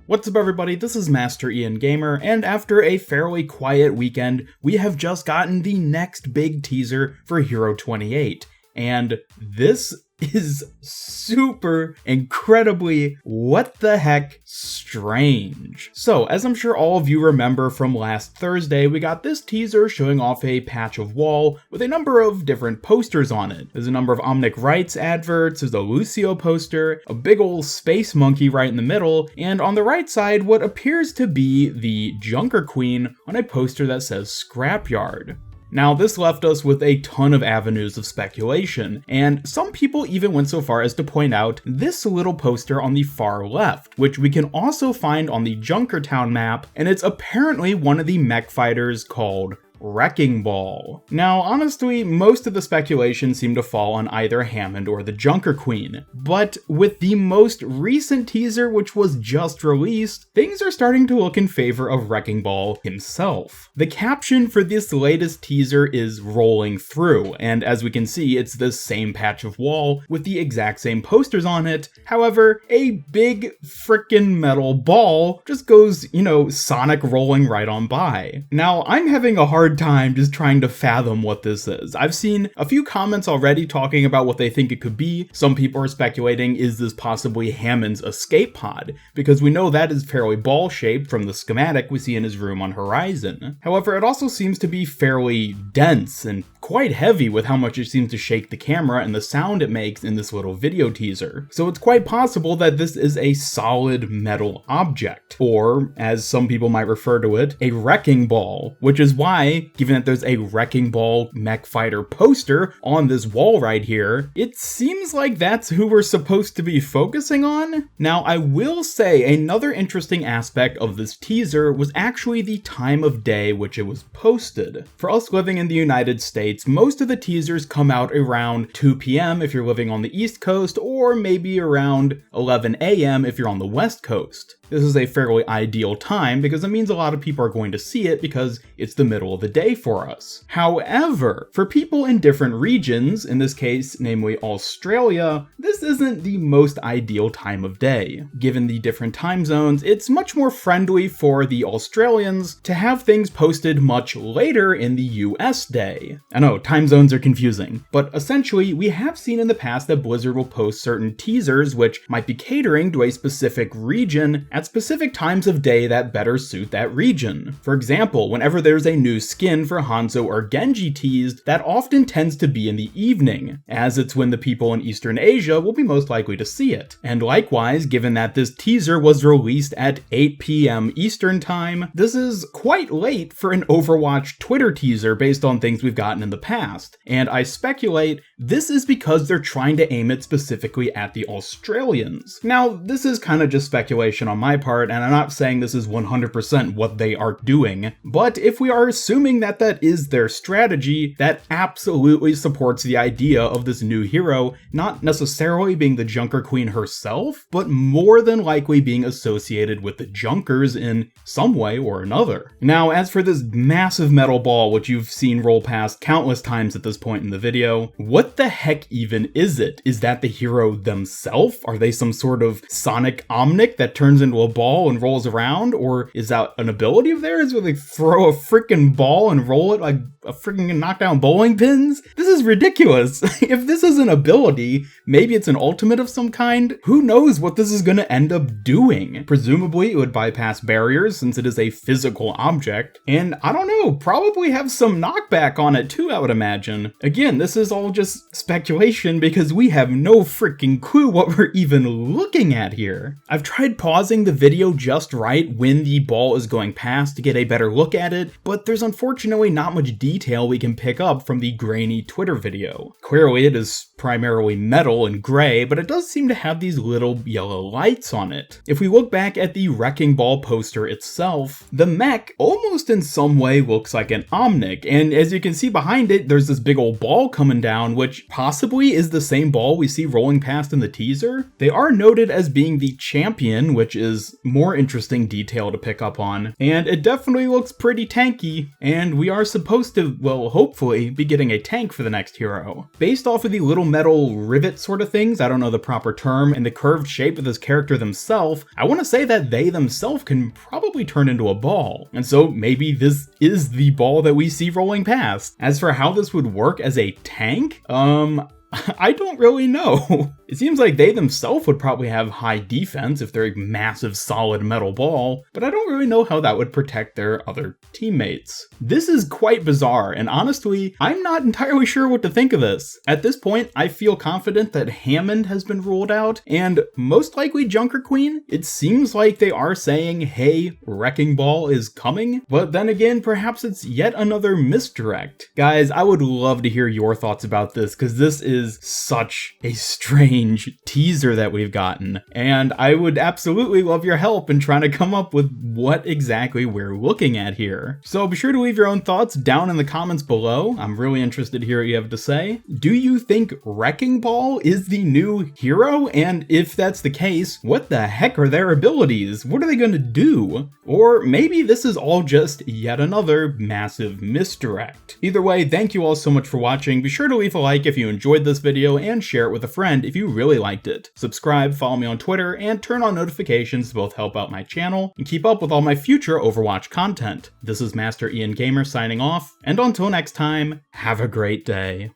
What's up everybody, this is Master Ian Gamer, and after a fairly quiet weekend, we have just gotten the next big teaser for Hero 28. And this is super incredibly what the heck strange. So, as I'm sure all of you remember from last Thursday, we got this teaser showing off a patch of wall with a number of different posters on it. There's a number of Omnic Rights adverts, there's a Lucio poster, a big ol' space monkey right in the middle, and on the right side, what appears to be the Junker Queen on a poster that says Scrapyard. Now, this left us with a ton of avenues of speculation, and some people even went so far as to point out this little poster on the far left, which we can also find on the Junkertown map, and it's apparently one of the mech fighters called Wrecking Ball. Now, honestly, most of the speculation seemed to fall on either Hammond or the Junker Queen, but with the most recent teaser, which was just released, things are starting to look in favor of Wrecking Ball himself. The caption for this latest teaser is rolling through, and as we can see, it's this same patch of wall with the exact same posters on it. However, a big frickin' metal ball just goes, Sonic rolling right on by. Now, I'm having a hard time just trying to fathom what this is. I've seen a few comments already talking about what they think it could be. Some people are speculating, is this possibly Hammond's escape pod? Because we know that is fairly ball-shaped from the schematic we see in his room on Horizon. However, it also seems to be fairly dense and quite heavy with how much it seems to shake the camera and the sound it makes in this little video teaser. So it's quite possible that this is a solid metal object, or as some people might refer to it, a wrecking ball, which is why, given that there's a Wrecking Ball mech fighter poster on this wall right here, it seems like that's who we're supposed to be focusing on. Now, I will say another interesting aspect of this teaser was actually the time of day which it was posted. For us living in the United States, most of the teasers come out around 2 p.m. if you're living on the East Coast, or maybe around 11 a.m. if you're on the West Coast. This is a fairly ideal time because it means a lot of people are going to see it because it's the middle of the day for us. However, for people in different regions, in this case, namely Australia, this isn't the most ideal time of day. Given the different time zones, it's much more friendly for the Australians to have things posted much later in the US day. I know, time zones are confusing, but essentially, we have seen in the past that Blizzard will post certain teasers which might be catering to a specific region at specific times of day that better suit that region. For example, whenever there's a new skin for Hanzo or Genji teased, that often tends to be in the evening, as it's when the people in Eastern Asia will be most likely to see it. And likewise, given that this teaser was released at 8 p.m. Eastern time, this is quite late for an Overwatch Twitter teaser based on things we've gotten in the past. And I speculate this is because they're trying to aim it specifically at the Australians. Now, this is kind of just speculation on my part, and I'm not saying this is 100% what they are doing, but if we are assuming that that is their strategy, that absolutely supports the idea of this new hero not necessarily being the Junker Queen herself, but more than likely being associated with the Junkers in some way or another. Now, as for this massive metal ball, which you've seen roll past countless times at this point in the video, what the heck even is it? Is that the hero themselves? Are they some sort of Sonic Omnic that turns into a ball and rolls around? Or is that an ability of theirs where they throw a freaking ball and roll it like a freaking knockdown bowling pins? This is ridiculous. If this is an ability, maybe it's an ultimate of some kind. Who knows what this is going to end up doing? Presumably it would bypass barriers since it is a physical object. And I don't know, probably have some knockback on it too, I would imagine. Again, this is all just speculation because we have no freaking clue what we're even looking at here. I've tried pausing the video just right when the ball is going past to get a better look at it, but there's unfortunately not much detail we can pick up from the grainy Twitter video. Clearly it is primarily metal and gray, but it does seem to have these little yellow lights on it. If we look back at the Wrecking Ball poster itself, the mech almost in some way looks like an Omnic, and as you can see behind behind it, there's this big old ball coming down, which possibly is the same ball we see rolling past in the teaser. They are noted as being the champion, which is more interesting detail to pick up on. And it definitely looks pretty tanky, and we are supposed to, well, hopefully, be getting a tank for the next hero. Based off of the little metal rivet sort of things, I don't know the proper term, and the curved shape of this character themselves, I want to say that they themselves can probably turn into a ball. And so maybe this is the ball that we see rolling past. As for how this would work as a tank, I don't really know. It seems like they themselves would probably have high defense if they're a massive solid metal ball, but I don't really know how that would protect their other teammates. This is quite bizarre, and honestly, I'm not entirely sure what to think of this. At this point, I feel confident that Hammond has been ruled out, and most likely Junker Queen. It seems like they are saying, hey, Wrecking Ball is coming, but then again, perhaps it's yet another misdirect. Guys, I would love to hear your thoughts about this, because this is such a strange teaser that we've gotten, and I would absolutely love your help in trying to come up with what exactly we're looking at here. So be sure to leave your own thoughts down in the comments below. I'm really interested to hear what you have to say. Do you think Wrecking Ball is the new hero? And if that's the case, what the heck are their abilities? What are they going to do? Or maybe this is all just yet another massive misdirect. Either way, thank you all so much for watching. Be sure to leave a like if you enjoyed this video and share it with a friend if you really liked it. Subscribe, follow me on Twitter, and turn on notifications to both help out my channel and keep up with all my future Overwatch content. This is Master Ian Gamer signing off, and until next time, have a great day.